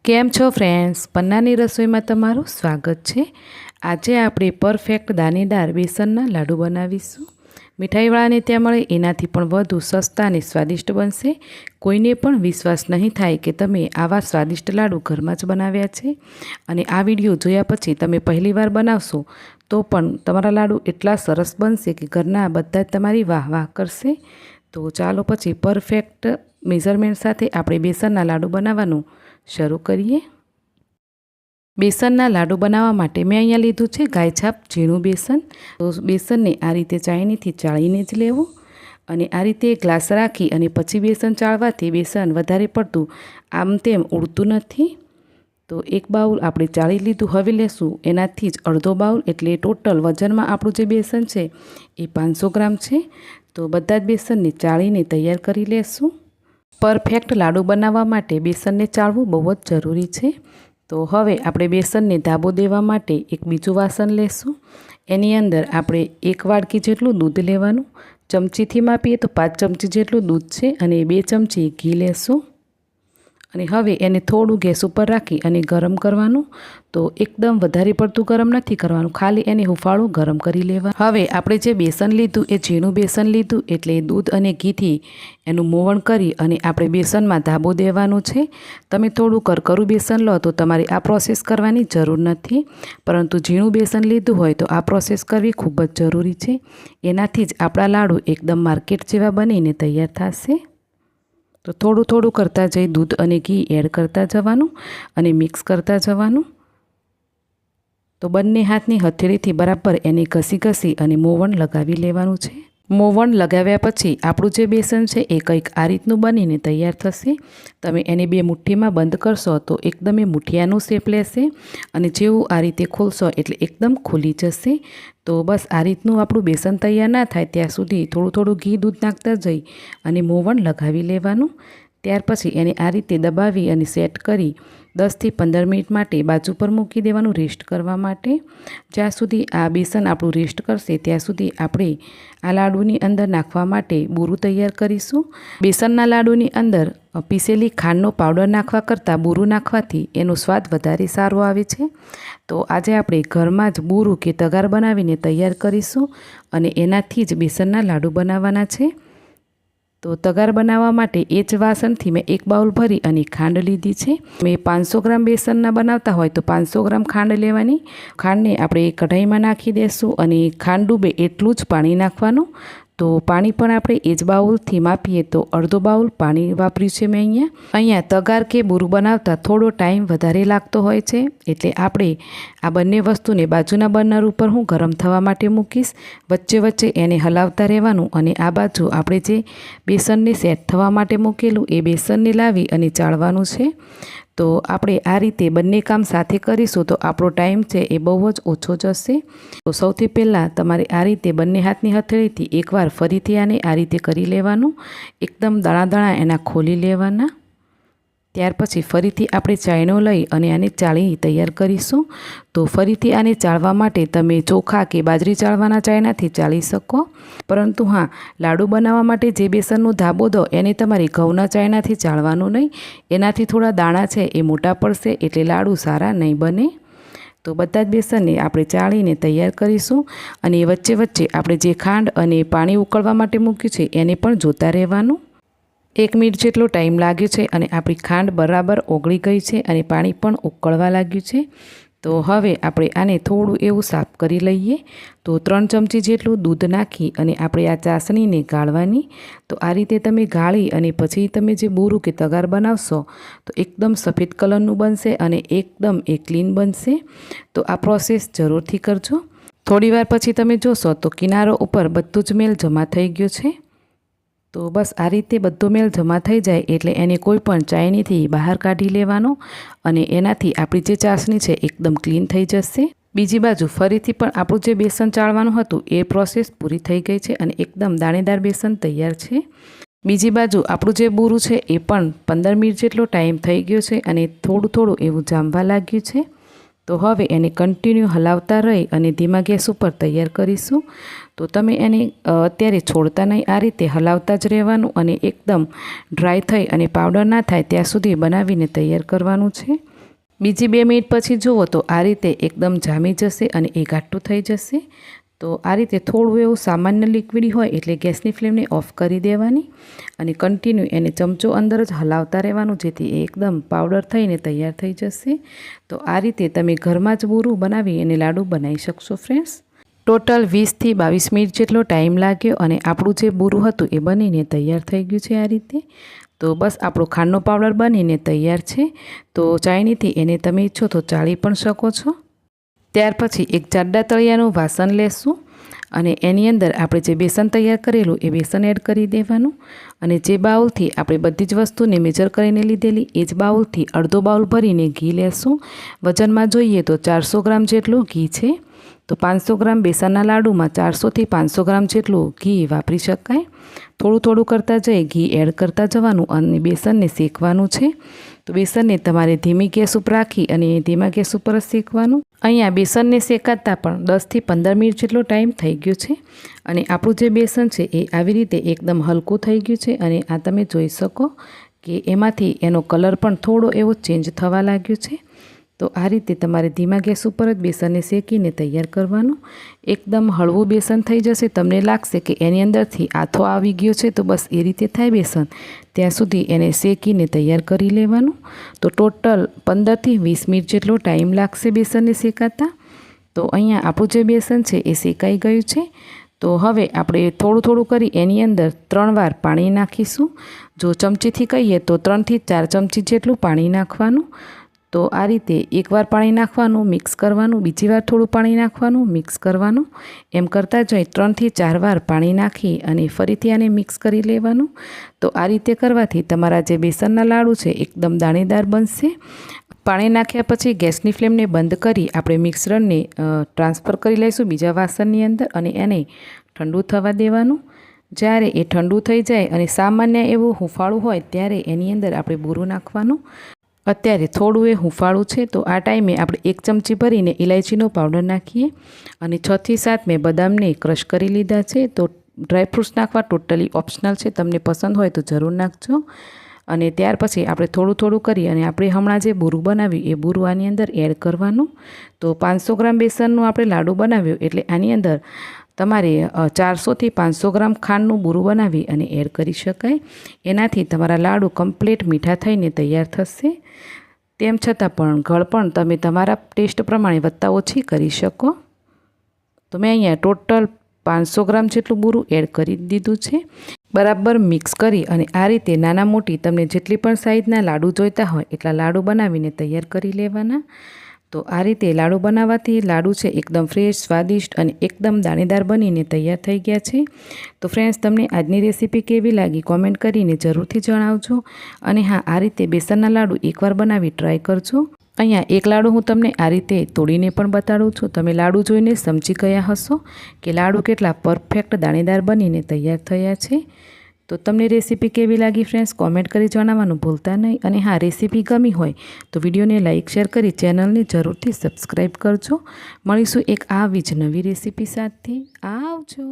કેમ છો ફ્રેન્ડ્સ, પન્નાની રસોઈમાં તમારું સ્વાગત છે। આજે આપણે પરફેક્ટ દાણેદાર બેસનના લાડુ બનાવીશું। મીઠાઈવાળાને ત્યાં મળે એનાથી પણ વધુ સસ્તા અને સ્વાદિષ્ટ બનશે। કોઈને પણ વિશ્વાસ નહીં થાય કે તમે આવા સ્વાદિષ્ટ લાડુ ઘરમાં જ બનાવ્યા છે। અને આ વિડીયો જોયા પછી તમે પહેલીવાર બનાવશો તો પણ તમારા લાડુ એટલા સરસ બનશે કે ઘરના બધા જ તમારી વાહ વાહ કરશે। તો ચાલો પછી પરફેક્ટ મેઝરમેન્ટ સાથે આપણે બેસનના લાડુ બનાવવાનું શરૂ કરીએ। બેસનના લાડુ બનાવવા માટે મેં અહીંયા લીધું છે ગાયછાપ ઝીણું બેસન। તો બેસનને આ રીતે ચાળણીથી ચાળીને જ લેવું અને આ રીતે ગ્લાસ રાખી અને પછી બેસન ચાળવાથી બેસન વધારે પડતું આમ તેમ ઉડતું નથી। તો એક બાઉલ આપણે ચાળી લીધું। હવે લેશું એનાથી જ અડધો બાઉલ, એટલે ટોટલ વજનમાં આપણું જે બેસન છે એ 500 ગ્રામ છે। તો બધા જ બેસનને ચાળીને તૈયાર કરી લેશું। પરફેક્ટ લાડુ બનાવવા માટે બેસનને ચાળવું બહુ જ જરૂરી છે। તો હવે આપણે બેસનને ધાબો દેવા માટે એક બીજું વાસણ લેશું। એની અંદર આપણે 1 વાડકી જેટલું દૂધ લેવાનું। ચમચીથી માપીએ તો 5 ચમચી જેટલું દૂધ છે અને 2 ચમચી ઘી લેશું અને હવે એને થોડું ગેસ ઉપર રાખી અને ગરમ કરવાનું। તો એકદમ વધારે પડતું ગરમ નથી કરવાનું, ખાલી એને હુંફાળું ગરમ કરી લેવાનું। હવે આપણે જે બેસન લીધું એ ઝીણું બેસન લીધું, એટલે દૂધ અને ઘીથી એનું મોવણ કરી અને આપણે બેસનમાં ધાબો દેવાનું છે। તમે થોડું કરકરું બેસન લો તો તમારે આ પ્રોસેસ કરવાની જરૂર નથી, પરંતુ ઝીણું બેસન લીધું હોય તો આ પ્રોસેસ કરવી ખૂબ જ જરૂરી છે। એનાથી જ આપણા લાડુ એકદમ માર્કેટ જેવા બનીને તૈયાર થશે। તો થોડું થોડું કરતાં જઈ દૂધ અને ઘી એડ કરતા જવાનું અને મિક્સ કરતા જવાનું। તો બંને હાથની હથેળીથી બરાબર એને ઘસી ઘસી અને મોવણ લગાવી લેવાનું છે। મોવણ લગાવ્યા પછી આપણું જે બેસન છે એ કંઈક આ રીતનું બનીને તૈયાર થશે। તમે એને 2 મુઠ્ઠીમાં બંધ કરશો તો એકદમ એ મુઠિયાનું શેપ લેશે અને જેવું આ રીતે ખોલશો એટલે એકદમ ખુલી જશે। તો બસ આ રીતનું આપણું બેસન તૈયાર ના થાય ત્યાં સુધી થોડું થોડું ઘી દૂધ નાખતા જઈ અને મોવણ લગાવી લેવાનું। ત્યાર પછી એને આ રીતે દબાવી અને સેટ કરી 10 થી 15 મિનિટ માટે બાજુ પર મૂકી દેવાનું રેસ્ટ કરવા માટે। જ્યાં સુધી આ બેસન આપણું રેસ્ટ કરશે ત્યાં સુધી આપણે આ લાડુની અંદર નાખવા માટે બૂરું તૈયાર કરીશું। બેસનના લાડુની અંદર પીસેલી ખાંડનો પાવડર નાખવા કરતાં બૂરું નાખવાથી એનો સ્વાદ વધારે સારો આવે છે। તો આજે આપણે ઘરમાં જ બૂરું કે તગાર બનાવીને તૈયાર કરીશું અને એનાથી જ બેસનના લાડુ બનાવવાના છે। તો તગાર બનાવવા માટે એ જ વાસણથી મેં 1 બાઉલ ભરી અને ખાંડ લીધી છે। મેં 500 ગ્રામ બેસનના બનાવતા હોય તો 500 ગ્રામ ખાંડ લેવાની। ખાંડને આપણે કઢાઈમાં નાખી દેશું અને ખાંડ ડૂબે એટલું જ પાણી નાખવાનું। તો પાણી પણ આપણે એ જ બાઉલથી માપીએ તો અડધો બાઉલ પાણી વાપર્યું છે મેં અહીંયા તગાર કે બૂરું બનાવતા થોડો ટાઈમ વધારે લાગતો હોય છે, એટલે આપણે આ બંને વસ્તુને બાજુના બર્નર ઉપર હું ગરમ થવા માટે મૂકીશ। વચ્ચે વચ્ચે એને હલાવતા રહેવાનું અને આ બાજુ આપણે જે બેસનને સેટ થવા માટે મૂકેલું એ બેસનને લાવી અને ચાળવાનું છે। તો આપણે આ રીતે બંને કામ સાથે કરીશું તો આપણો ટાઈમ છે એ બહુ જ ઓછો જશે। તો સૌથી પહેલાં તમારે આ રીતે બંને હાથની હથેળીથી એકવાર ફરીથી આને આ રીતે કરી લેવાનું, એકદમ દાણા દાણા એના ખોલી લેવાના। ત્યાર પછી ફરીથી આપણે ચાયણો લઈ અને આને ચાળી તૈયાર કરીશું। તો ફરીથી આને ચાળવા માટે તમે ચોખા કે બાજરી ચાળવાના ચાયણાથી ચાળી શકો, પરંતુ હા, લાડુ બનાવવા માટે જે બેસનનો ધાબો દો એને તમારે ઘઉંના ચાયણાથી ચાળવાનું નહીં। એનાથી થોડા દાણા છે એ મોટા પડશે એટલે લાડુ સારા નહીં બને। તો બધા જ બેસનને આપણે ચાળીને તૈયાર કરીશું અને વચ્ચે વચ્ચે આપણે જે ખાંડ અને પાણી ઉકળવા માટે મૂક્યું છે એને પણ જોતા રહેવાનું। 1 મિનિટ જેટલો ટાઈમ લાગ્યો છે અને આપણી ખાંડ બરાબર ઓગળી ગઈ છે અને પાણી પણ ઉકળવા લાગ્યું છે। તો હવે આપણે આને થોડું એવું સાફ કરી લઈએ। તો 3 ચમચી જેટલું દૂધ નાખી અને આપણે આ ચાસણીને ગાળવાની। તો આ રીતે તમે ગાળી અને પછી તમે જે બૂરું કે તગાર બનાવશો તો એકદમ સફેદ કલરનું બનશે અને એકદમ એ ક્લીન બનશે। તો આ પ્રોસેસ જરૂરથી કરજો। થોડી વાર પછી તમે જોશો તો કિનારો ઉપર બધું જ મેલ જમા થઈ ગયો છે। તો બસ આ રીતે બધો મેલ જમા થઈ જાય એટલે એને કોઈ પણ ચાયણીથી બહાર કાઢી લેવાનો અને એનાથી આપણી જે ચાસણી છે એકદમ ક્લીન થઈ જશે। બીજી બાજુ ફરીથી પણ આપણું જે બેસન ચાળવાનું હતું એ પ્રોસેસ પૂરી થઈ ગઈ છે અને એકદમ દાણેદાર બેસન તૈયાર છે। બીજી બાજુ આપણું જે બૂરું છે એ પણ 15 મિનિટ જેટલો ટાઈમ થઈ ગયો છે અને થોડું થોડું એવું જામવા લાગ્યું છે। તો હવે એને કન્ટિન્યુ હલાવતા રહી અને ધીમા ગેસ ઉપર તૈયાર કરીશું। તો તમે એને અત્યારે છોડતા નહીં, આ રીતે હલાવતા જ રહેવાનું અને એકદમ ડ્રાય થઈ અને પાવડર ના થાય ત્યાં સુધી બનાવીને તૈયાર કરવાનું છે। બીજી 2 મિનિટ પછી જુઓ તો આ રીતે એકદમ જામી જશે અને એ ઘાટું થઈ જશે। તો આ રીતે થોડું એવું સામાન્ય લિક્વિડ હોય એટલે ગેસની ફ્લેમને ઓફ કરી દેવાની અને કન્ટિન્યુ એને ચમચો અંદર જ હલાવતા રહેવાનું, જેથી એ એકદમ પાવડર થઈને તૈયાર થઈ જશે। તો આ રીતે તમે ઘરમાં જ બુરું બનાવી અને લાડુ બનાવી શકશો ફ્રેન્ડ્સ। ટોટલ 20 થી 22 મિનિટ જેટલો ટાઈમ લાગ્યો અને આપણું જે બુરું હતું એ બનીને તૈયાર થઈ ગયું છે આ રીતે। તો બસ આપણો ખાંડનો પાવડર બનીને તૈયાર છે। તો ચાળણીથી એને તમે ઈચ્છો તો ચાળી પણ શકો છો। ત્યાર પછી એક જાડા તળિયાનું વાસણ લેશું અને એની અંદર આપણે જે બેસન તૈયાર કરેલું એ બેસન એડ કરી દેવાનું અને જે બાઉલથી આપણે બધી જ વસ્તુને મેજર કરીને લીધેલી એ જ બાઉલથી અડધો બાઉલ ભરીને ઘી લેશું। વજનમાં જોઈએ તો 400 ગ્રામ જેટલું ઘી છે। તો 500 ગ્રામ બેસનના લાડુમાં 400 થી 500 ગ્રામ જેટલું ઘી વાપરી શકાય। થોડું થોડું કરતાં જઈ ઘી એડ કરતા જવાનું અને બેસનને શેકવાનું છે। તો બેસનને તમારે ધીમી ગેસ ઉપર રાખી અને ધીમા ગેસ ઉપર જ શેકવાનું। અહીંયા બેસનને શેકાતા પણ 10 થી 15 મિનિટ જેટલો ટાઈમ થઈ ગયો છે અને આપણું જે બેસન છે એ આવી રીતે એકદમ હલકું થઈ ગયું છે અને આ તમે જોઈ શકો કે એમાંથી એનો કલર પણ થોડો એવો ચેન્જ થવા લાગ્યો છે। તો આ રીતે તમારે ધીમા ગેસ ઉપર જ બેસનને શેકીને તૈયાર કરવાનું। એકદમ હળવું બેસન થઈ જશે, તમને લાગશે કે એની અંદરથી આથો આવી ગયો છે, તો બસ એ રીતે થાય બેસન ત્યાં સુધી એને શેકીને તૈયાર કરી લેવાનું। તો ટોટલ 15 થી 20 મિનિટ જેટલો ટાઈમ લાગશે બેસનને શેકાતા। તો અહીંયા આપણું જે બેસન છે એ શેકાઈ ગયું છે। તો હવે આપણે થોડું થોડું કરી એની અંદર 3 વાર પાણી નાખીશું। જો ચમચીથી કહીએ તો 3 થી 4 ચમચી જેટલું પાણી નાખવાનું। તો આ રીતે એકવાર પાણી નાખવાનું, મિક્સ કરવાનું, બીજી વાર થોડું પાણી નાખવાનું, મિક્સ કરવાનું, એમ કરતાં જઈ 3 થી 4 વાર પાણી નાખી અને ફરીથી આને મિક્સ કરી લેવાનું। તો આ રીતે કરવાથી તમારા જે બેસનના લાડુ છે એકદમ દાણેદાર બનશે। પાણી નાખ્યા પછી ગેસની ફ્લેમને બંધ કરી આપણે મિશ્રણને ટ્રાન્સફર કરી લઈશું બીજા વાસણની અંદર અને એને ઠંડુ થવા દેવાનું। જ્યારે એ ઠંડુ થઈ જાય અને સામાન્ય એવું હુંફાળું હોય ત્યારે એની અંદર આપણે બુરું નાખવાનું। અત્યારે થોડું એ હુંફાળું છે, તો આ ટાઈમે આપણે 1 ચમચી ભરીને ઇલાયચીનો પાવડર નાખીએ અને 6 થી 7 મેં બદામને ક્રશ કરી લીધા છે। તો ડ્રાયફ્રૂટ્સ નાખવા ટોટલી ઓપ્શનલ છે, તમને પસંદ હોય તો જરૂર નાખજો। અને ત્યાર પછી આપણે થોડું થોડું કરી અને આપણે હમણાં જે બુરું બનાવ્યું એ બુરું આની અંદર એડ કરવાનું। તો 500 ગ્રામ બેસનનું આપણે લાડુ બનાવ્યું એટલે આની અંદર તમારે 400 થી 500 ગ્રામ ખાંડનું બુરું બનાવી અને એડ કરી શકાય। એનાથી તમારા લાડુ કમ્પ્લીટ મીઠા થઈને તૈયાર થશે। તેમ છતાં પણ ગળપણ તમે તમારા ટેસ્ટ પ્રમાણે વધતા ઓછી કરી શકો। તો મેં અહીંયા ટોટલ 500 ગ્રામ જેટલું બુરું એડ કરી દીધું છે। બરાબર મિક્સ કરી અને આ રીતે નાના મોટી તમને જેટલી પણ સાઈઝના લાડુ જોઈતા હોય એટલા લાડુ બનાવીને તૈયાર કરી લેવાના। તો આ રીતે લાડુ બનાવવાથી લાડુ છે એકદમ ફ્રેશ, સ્વાદિષ્ટ અને એકદમ દાણેદાર બનીને તૈયાર થઈ ગયા છે। તો ફ્રેન્ડ્સ, તમને આજની રેસીપી કેવી લાગી કોમેન્ટ કરીને જરૂરથી જણાવજો। અને હા, આ રીતે બેસનના લાડુ એકવાર બનાવી ટ્રાય કરજો। અહીંયા એક લાડુ હું તમને આ રીતે તોડીને પણ બતાડું છું। તમે લાડુ જોઈને સમજી ગયા હશો કે લાડુ કેટલા પરફેક્ટ દાણેદાર બનીને તૈયાર થયા છે। તો તમને રેસીપી કેવી લાગી ફ્રેન્ડ્સ કોમેન્ટ કરી જણાવવાનું ભૂલતા નહીં। અને હા, રેસીપી ગમી હોય તો વિડીયોને લાઇક શેર કરી ચેનલને જરૂરથી સબસ્ક્રાઈબ કરજો। મળીશું એક આવી જ નવી રેસીપી સાથે। આવજો।